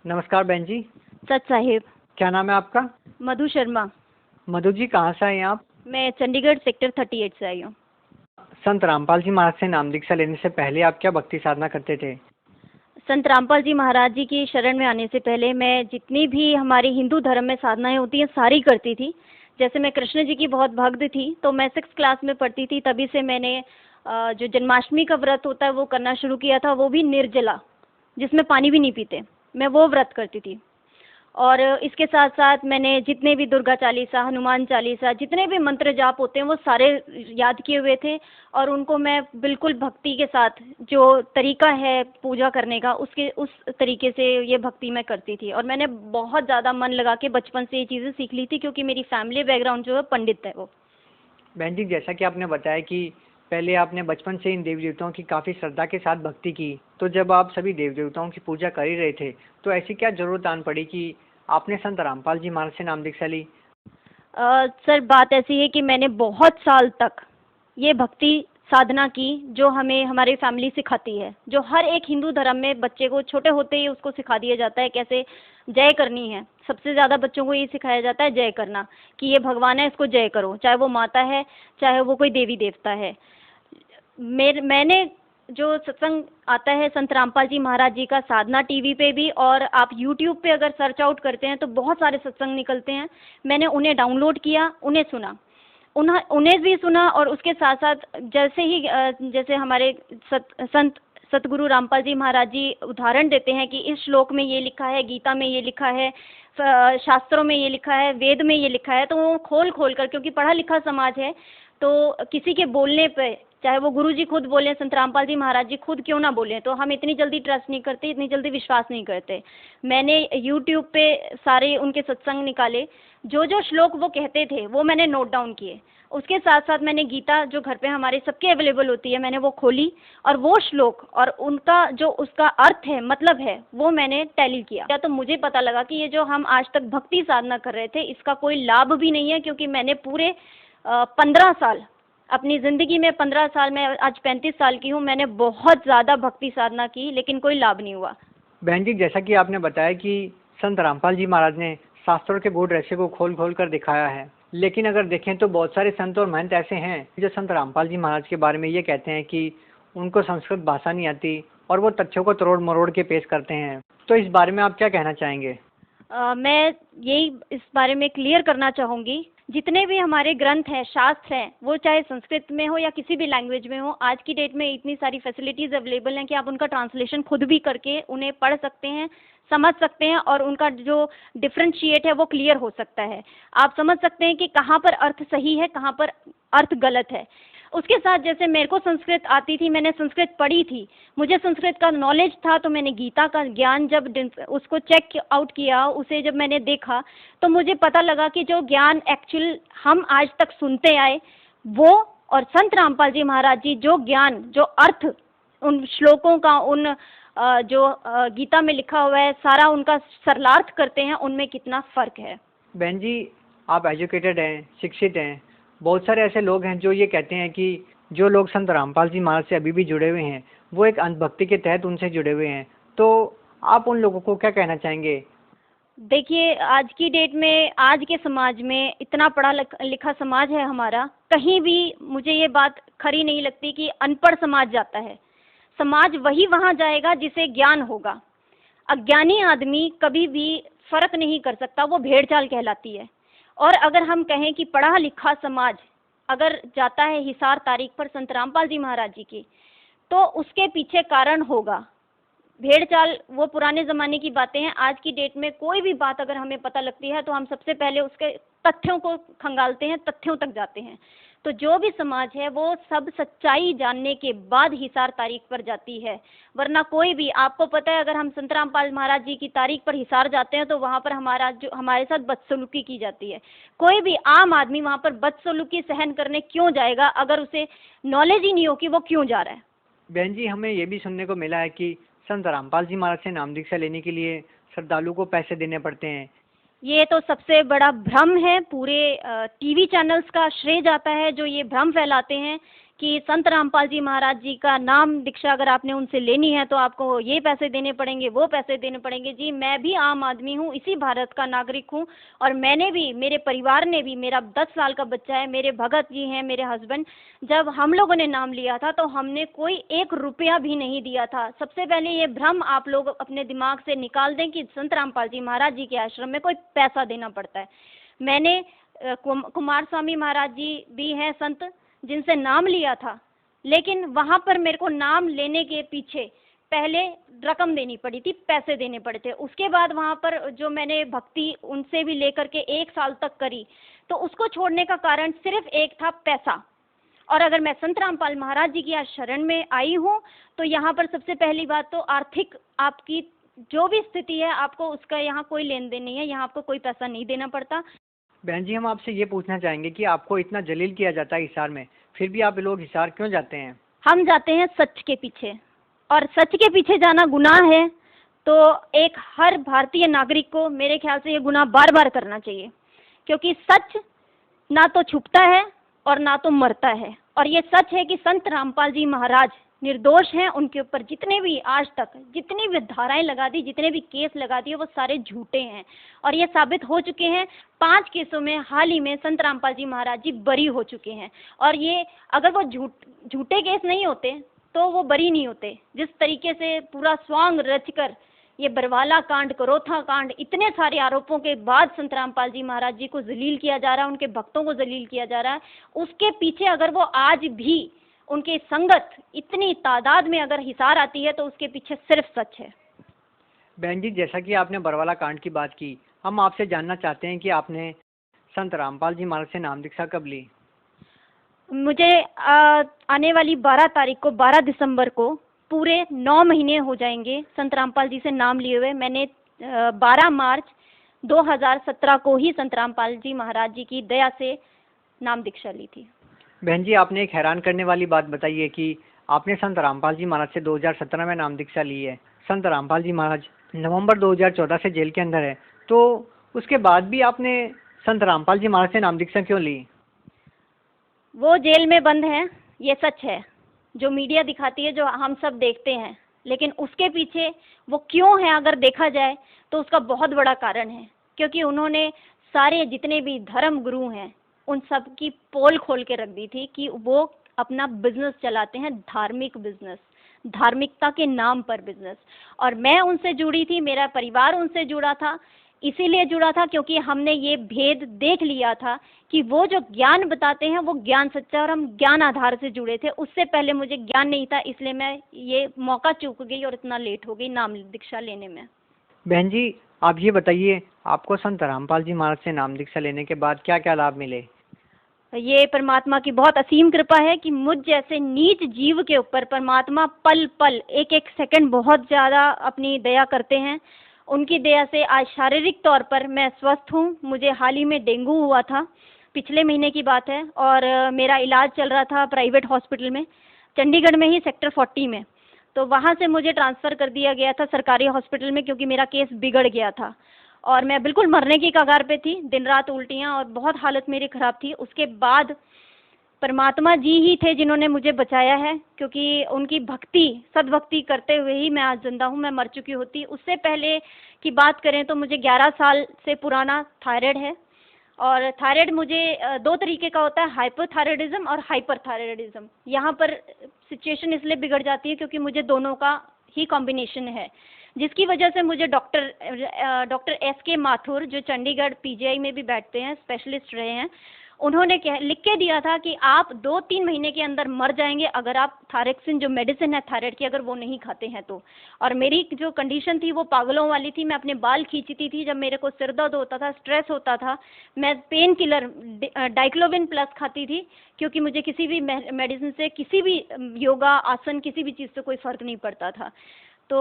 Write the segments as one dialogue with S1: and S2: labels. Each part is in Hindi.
S1: नमस्कार बहन जी।
S2: सच साहिब।
S1: क्या नाम है आपका?
S2: मधु शर्मा।
S1: मधु जी, कहाँ से आए हैं आप?
S2: मैं चंडीगढ़ सेक्टर 38 से आई हूँ।
S1: संत रामपाल जी महाराज से नाम दीक्षा लेने से पहले आप क्या भक्ति साधना करते थे?
S2: संत रामपाल जी महाराज जी की शरण में आने से पहले मैं जितनी भी हमारी हिंदू धर्म में साधनाएं होती हैं सारी करती थी। जैसे मैं कृष्ण जी की बहुत भक्त थी, तो मैं 6th क्लास में पढ़ती थी, तभी से मैंने जो जन्माष्टमी का व्रत होता है वो करना शुरू किया था, वो भी निर्जला, जिसमें पानी भी नहीं पीते। मैं वो व्रत करती थी। और इसके साथ साथ मैंने जितने भी दुर्गा चालीसा, हनुमान चालीसा, जितने भी मंत्र जाप होते हैं वो सारे याद किए हुए थे, और उनको मैं बिल्कुल भक्ति के साथ, जो तरीका है पूजा करने का, उस तरीके से ये भक्ति मैं करती थी। और मैंने बहुत ज़्यादा मन लगा के बचपन से ये चीज़ें सीख ली थी, क्योंकि मेरी फैमिली बैकग्राउंड जो है पंडित है वो।
S1: बहन जी, जैसा कि आपने बताया कि पहले आपने बचपन से इन देवी देवताओं की काफ़ी श्रद्धा के साथ भक्ति की, तो जब आप सभी देवी देवताओं की पूजा कर ही रहे थे, तो ऐसी क्या जरूरत आन पड़ी कि आपने संत रामपाल जी महाराज से नाम दीक्षा ली?
S2: सर, बात ऐसी है कि मैंने बहुत साल तक ये भक्ति साधना की जो हमें हमारी फैमिली सिखाती है, जो हर एक हिंदू धर्म में बच्चे को छोटे होते ही उसको सिखा दिया जाता है कैसे जय करनी है। सबसे ज़्यादा बच्चों को ये सिखाया जाता है जय करना, कि ये भगवान है, इसको जय करो, चाहे वो माता है, चाहे वो कोई देवी देवता है। मैंने जो सत्संग आता है संत रामपाल जी महाराज जी का, साधना टीवी पे भी, और आप यूट्यूब पे अगर सर्च आउट करते हैं तो बहुत सारे सत्संग निकलते हैं। मैंने उन्हें डाउनलोड किया, उन्हें सुना, उन्हें भी सुना, और उसके साथ साथ जैसे हमारे संत सतगुरु रामपाल जी महाराज जी उदाहरण देते हैं कि इस श्लोक में ये लिखा है, गीता में ये लिखा है, शास्त्रों में ये लिखा है, वेद में ये लिखा है, तो वो खोल खोल कर, क्योंकि पढ़ा लिखा समाज है, तो किसी के बोलने पे, चाहे वो गुरु जी खुद बोले, संत रामपाल जी महाराज जी खुद क्यों ना बोले, तो हम इतनी जल्दी ट्रस्ट नहीं करते, इतनी जल्दी विश्वास नहीं करते। मैंने यूट्यूब पे सारे उनके सत्संग निकाले, जो जो श्लोक वो कहते थे वो मैंने नोट डाउन किए। उसके साथ साथ मैंने गीता, जो घर पे हमारे सबके अवेलेबल होती है, मैंने वो खोली, और वो श्लोक और उनका जो उसका अर्थ है, मतलब है, वो मैंने टैली किया। तो मुझे पता लगा कि ये जो हम आज तक भक्ति साधना कर रहे थे, इसका कोई लाभ भी नहीं है, क्योंकि मैंने पूरे 15 साल अपनी ज़िंदगी में, 15 साल में, आज 35 साल की हूँ, मैंने बहुत ज़्यादा भक्ति साधना की, लेकिन कोई लाभ नहीं हुआ।
S1: बहन जी, जैसा कि आपने बताया कि संत रामपाल जी महाराज ने शास्त्रों के गूढ़ रहस्य को खोल खोल कर दिखाया है, लेकिन अगर देखें तो बहुत सारे संत और महंत ऐसे हैं जो संत रामपाल जी महाराज के बारे में ये कहते हैं कि उनको संस्कृत भाषा नहीं आती, और वो तथ्यों को तरोड़ मरोड़ के पेश करते हैं। तो इस बारे में आप क्या कहना चाहेंगे?
S2: मैं यही इस बारे में क्लियर करना चाहूँगी, जितने भी हमारे ग्रंथ हैं, शास्त्र हैं, वो चाहे संस्कृत में हो या किसी भी लैंग्वेज में हो, आज की डेट में इतनी सारी फैसिलिटीज़ अवेलेबल हैं कि आप उनका ट्रांसलेशन खुद भी करके उन्हें पढ़ सकते हैं, समझ सकते हैं, और उनका जो डिफ्रेंशिएट है वो क्लियर हो सकता है। आप समझ सकते हैं कि कहाँ पर अर्थ सही है, कहाँ पर अर्थ गलत है। उसके साथ, जैसे मेरे को संस्कृत आती थी, मैंने संस्कृत पढ़ी थी, मुझे संस्कृत का नॉलेज था, तो मैंने गीता का ज्ञान जब उसको चेक आउट किया, उसे जब मैंने देखा, तो मुझे पता लगा कि जो ज्ञान एक्चुअल हम आज तक सुनते आए वो, और संत रामपाल जी महाराज जी जो ज्ञान, जो अर्थ उन श्लोकों का, उन जो गीता में लिखा हुआ है, सारा उनका सरलार्थ करते हैं, उनमें कितना फ़र्क है।
S1: बहन जी, आप एजुकेटेड हैं, शिक्षित हैं। बहुत सारे ऐसे लोग हैं जो ये कहते हैं कि जो लोग संत रामपाल जी महाराज से अभी भी जुड़े हुए हैं, वो एक अंधभक्ति के तहत उनसे जुड़े हुए हैं। तो आप उन लोगों को क्या कहना चाहेंगे?
S2: देखिए, आज की डेट में, आज के समाज में, इतना पढ़ा लिखा समाज है हमारा, कहीं भी मुझे ये बात खरी नहीं लगती कि अनपढ़ समाज जाता है। समाज वही वहाँ जाएगा जिसे ज्ञान होगा। अज्ञानी आदमी कभी भी फर्क नहीं कर सकता, वो भेड़ चाल कहलाती है। और अगर हम कहें कि पढ़ा लिखा समाज अगर जाता है हिसार तारीख पर संत रामपाल जी महाराज जी की, तो उसके पीछे कारण होगा। भेड़ चाल वो पुराने ज़माने की बातें हैं। आज की डेट में कोई भी बात अगर हमें पता लगती है तो हम सबसे पहले उसके तथ्यों को खंगालते हैं, तथ्यों तक जाते हैं। तो जो भी समाज है वो सब सच्चाई जानने के बाद हिसार तारीख पर जाती है, वरना कोई भी, आपको पता है, अगर हम संत रामपाल महाराज जी की तारीख पर हिसार जाते हैं तो वहाँ पर हमारे साथ बदसलूकी की जाती है। कोई भी आम आदमी वहाँ पर बदसलूकी सहन करने क्यों जाएगा, अगर उसे नॉलेज ही नहीं हो कि वो क्यों जा रहा है।
S1: बहन जी, हमें ये भी सुनने को मिला है कि संत रामपाल जी महाराज से नाम दीक्षा लेने के लिए श्रद्धालु को पैसे देने पड़ते हैं।
S2: ये तो सबसे बड़ा भ्रम है। पूरे टीवी चैनल्स का श्रेय जाता है जो ये भ्रम फैलाते हैं कि संत रामपाल जी महाराज जी का नाम दीक्षा अगर आपने उनसे लेनी है तो आपको ये पैसे देने पड़ेंगे, वो पैसे देने पड़ेंगे। जी मैं भी आम आदमी हूँ, इसी भारत का नागरिक हूँ, और मैंने भी, मेरे परिवार ने भी, मेरा 10 साल का बच्चा है, मेरे भगत जी हैं, मेरे हस्बैंड, जब हम लोगों ने नाम लिया था तो हमने कोई 1 रुपया भी नहीं दिया था। सबसे पहले ये भ्रम आप लोग अपने दिमाग से निकाल दें कि संत रामपाल जी महाराज जी के आश्रम में कोई पैसा देना पड़ता है। मैंने कुमार स्वामी महाराज जी भी हैं संत, जिनसे नाम लिया था, लेकिन वहाँ पर मेरे को नाम लेने के पीछे पहले रकम देनी पड़ी थी, पैसे देने पड़े थे। उसके बाद वहाँ पर जो मैंने भक्ति उनसे भी लेकर के 1 साल तक करी, तो उसको छोड़ने का कारण सिर्फ एक था, पैसा। और अगर मैं संत रामपाल महाराज जी की आज शरण में आई हूँ तो यहाँ पर सबसे पहली बात तो आर्थिक आपकी जो भी स्थिति है, आपको उसका यहाँ कोई लेन देन नहीं है, यहाँ आपको कोई पैसा नहीं देना पड़ता।
S1: बहन जी, हम आपसे ये पूछना चाहेंगे कि आपको इतना जलील किया जाता है हिसार में, फिर भी आप लोग हिसार क्यों जाते हैं?
S2: हम जाते हैं सच के पीछे, और सच के पीछे जाना गुनाह है, तो एक हर भारतीय नागरिक को मेरे ख्याल से ये गुनाह बार बार करना चाहिए, क्योंकि सच ना तो छुपता है और ना तो मरता है। और ये सच है कि संत रामपाल जी महाराज निर्दोष हैं, उनके ऊपर जितने भी आज तक जितनी भी धाराएं लगा दी, जितने भी केस लगा दिए, वो सारे झूठे हैं, और ये साबित हो चुके हैं। 5 केसों में हाल ही में संत रामपाल जी महाराज जी बरी हो चुके हैं, और ये अगर वो झूठे केस नहीं होते तो वो बरी नहीं होते। जिस तरीके से पूरा स्वांग रचकर ये बरवाला कांड, करोथा कांड, इतने सारे आरोपों के बाद संत रामपाल जी महाराज जी को जलील किया जा रहा है, उनके भक्तों को जलील किया जा रहा है, उसके पीछे अगर वो आज भी उनकी संगत इतनी तादाद में अगर हिसार आती है तो उसके पीछे सिर्फ सच है।
S1: बहन जी, जैसा कि आपने बरवाला कांड की बात की, हम आपसे जानना चाहते हैं कि आपने संत रामपाल जी महाराज से नाम दीक्षा कब ली?
S2: मुझे आने वाली 12 तारीख को, 12 दिसंबर को पूरे 9 महीने हो जाएंगे संत रामपाल जी से नाम लिए हुए। मैंने 12 मार्च 2017 को ही संत रामपाल जी महाराज जी की दया से नाम दीक्षा ली थी।
S1: बहन जी, आपने एक हैरान करने वाली बात बताई है कि आपने संत रामपाल जी महाराज से 2017 में नाम दीक्षा ली है। संत रामपाल जी महाराज नवंबर 2014 से जेल के अंदर है, तो उसके बाद भी आपने संत रामपाल जी महाराज से नाम दीक्षा क्यों ली?
S2: वो जेल में बंद हैं, ये सच है, जो मीडिया दिखाती है, जो हम सब देखते हैं, लेकिन उसके पीछे वो क्यों है अगर देखा जाए तो उसका बहुत बड़ा कारण है, क्योंकि उन्होंने सारे जितने भी धर्म गुरु हैं उन सब की पोल खोल के रख दी थी कि वो अपना बिजनेस चलाते हैं, धार्मिक बिजनेस, धार्मिकता के नाम पर बिजनेस। और मैं उनसे जुड़ी थी, मेरा परिवार उनसे जुड़ा था, इसीलिए जुड़ा था क्योंकि हमने ये भेद देख लिया था कि वो जो ज्ञान बताते हैं वो ज्ञान सच्चा, और हम ज्ञान आधार से जुड़े थे। उससे पहले मुझे ज्ञान नहीं था, इसलिए मैं ये मौका चूक गई और इतना लेट हो गई नाम दीक्षा लेने में।
S1: बहन जी, आप ये बताइए, आपको संत रामपाल जी महाराज से नाम दीक्षा लेने के बाद क्या क्या लाभ मिले?
S2: ये परमात्मा की बहुत असीम कृपा है कि मुझ जैसे नीच जीव के ऊपर परमात्मा पल पल, एक एक सेकंड बहुत ज़्यादा अपनी दया करते हैं। उनकी दया से आज शारीरिक तौर पर मैं स्वस्थ हूँ। मुझे हाल ही में डेंगू हुआ था, पिछले महीने की बात है, और मेरा इलाज चल रहा था प्राइवेट हॉस्पिटल में, चंडीगढ़ में ही, सेक्टर 40 में। तो वहाँ से मुझे ट्रांसफ़र कर दिया गया था सरकारी हॉस्पिटल में, क्योंकि मेरा केस बिगड़ गया था और मैं बिल्कुल मरने की कगार पे थी, दिन रात उल्टियाँ और बहुत हालत मेरी ख़राब थी। उसके बाद परमात्मा जी ही थे जिन्होंने मुझे बचाया है, क्योंकि उनकी भक्ति, सद्भक्ति करते हुए ही मैं आज जिंदा हूँ। मैं मर चुकी होती। उससे पहले की बात करें तो मुझे 11 साल से पुराना थायराइड है, और थायराइड मुझे 2 तरीके का होता है, हाइपोथायराइडिज्म और हाइपरथायराइडिज्म। यहाँ पर सिचुएशन इसलिए बिगड़ जाती है क्योंकि मुझे दोनों का ही कॉम्बिनेशन है, जिसकी वजह से मुझे डॉक्टर SK माथुर, जो चंडीगढ़ PGI में भी बैठते हैं, स्पेशलिस्ट रहे हैं, उन्होंने लिख के दिया था कि आप 2-3 महीने के अंदर मर जाएंगे अगर आप थायरक्सिन, जो मेडिसिन है थायराइड की, अगर वो नहीं खाते हैं तो। और मेरी जो कंडीशन थी वो पागलों वाली थी। मैं अपने बाल खींचती थी, जब मेरे को सिर दर्द होता था, स्ट्रेस होता था, मैं पेन किलर डाइक्लोविन प्लस खाती थी, क्योंकि मुझे किसी भी मेडिसिन से, किसी भी योगा आसन, किसी भी चीज़ से कोई फ़र्क नहीं पड़ता था। तो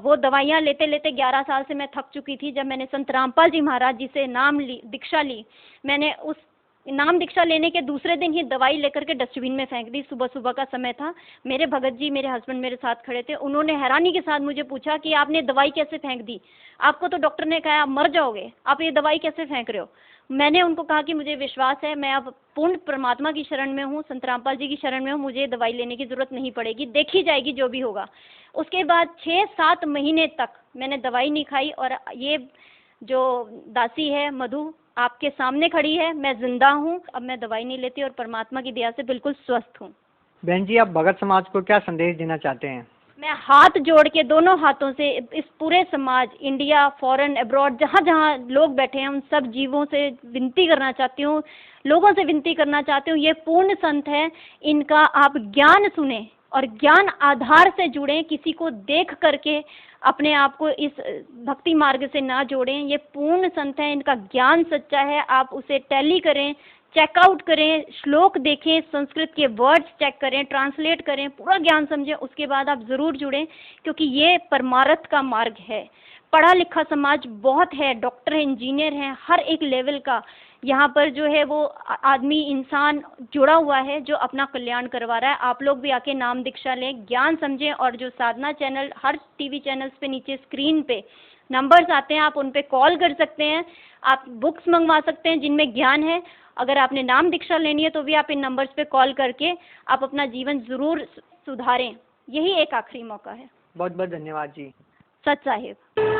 S2: वो दवाइयाँ लेते लेते 11 साल से मैं थक चुकी थी। जब मैंने संत रामपाल जी महाराज जी से दीक्षा ली, मैंने उस नाम दीक्षा लेने के दूसरे दिन ही दवाई लेकर के डस्टबिन में फेंक दी। सुबह सुबह का समय था, मेरे भगत जी मेरे हस्बैंड मेरे साथ खड़े थे, उन्होंने हैरानी के साथ मुझे पूछा कि आपने दवाई कैसे फेंक दी, आपको तो डॉक्टर ने कहा आप मर जाओगे, आप ये दवाई कैसे फेंक रहे हो। मैंने उनको कहा कि मुझे विश्वास है, मैं अब पूर्ण परमात्मा की शरण में हूँ, संत रामपाल जी की शरण में हूँ, मुझे दवाई लेने की जरूरत नहीं पड़ेगी, देखी जाएगी जो भी होगा। उसके बाद 6-7 महीने तक मैंने दवाई नहीं खाई और ये जो दासी है मधु आपके सामने खड़ी है, मैं जिंदा हूँ, अब मैं दवाई नहीं लेती और परमात्मा की दया से बिल्कुल स्वस्थ हूँ।
S1: बहन जी, आप भगत समाज को क्या संदेश देना चाहते हैं?
S2: मैं हाथ जोड़ के दोनों हाथों से इस पूरे समाज, इंडिया, फॉरेन, अब्रॉड, जहाँ जहाँ लोग बैठे हैं, उन सब जीवों से विनती करना चाहती हूँ, लोगों से विनती करना चाहती हूँ, ये पूर्ण संत है, इनका आप ज्ञान सुने और ज्ञान आधार से जुड़ें, किसी को देख करके अपने आप को इस भक्ति मार्ग से ना जोड़ें। ये पूर्ण संत है, इनका ज्ञान सच्चा है, आप उसे टैली करें, चेकआउट करें, श्लोक देखें, संस्कृत के वर्ड्स चेक करें, ट्रांसलेट करें, पूरा ज्ञान समझें, उसके बाद आप ज़रूर जुड़ें, क्योंकि ये परमार्थ का मार्ग है। पढ़ा लिखा समाज बहुत है, डॉक्टर है, इंजीनियर हैं, हर एक लेवल का यहाँ पर जो है वो आदमी इंसान जुड़ा हुआ है जो अपना कल्याण करवा रहा है। आप लोग भी आके नाम दीक्षा लें, ज्ञान समझें, और जो साधना चैनल, हर टीवी चैनल्स पे नीचे स्क्रीन पे नंबर्स आते हैं, आप उन पे कॉल कर सकते हैं, आप बुक्स मंगवा सकते हैं जिनमें ज्ञान है। अगर आपने नाम दीक्षा लेनी है तो भी आप इन नंबर्स पे कॉल करके आप अपना जीवन ज़रूर सुधारें, यही एक आखिरी मौका है।
S1: बहुत बहुत धन्यवाद जी।
S2: सच साहिब।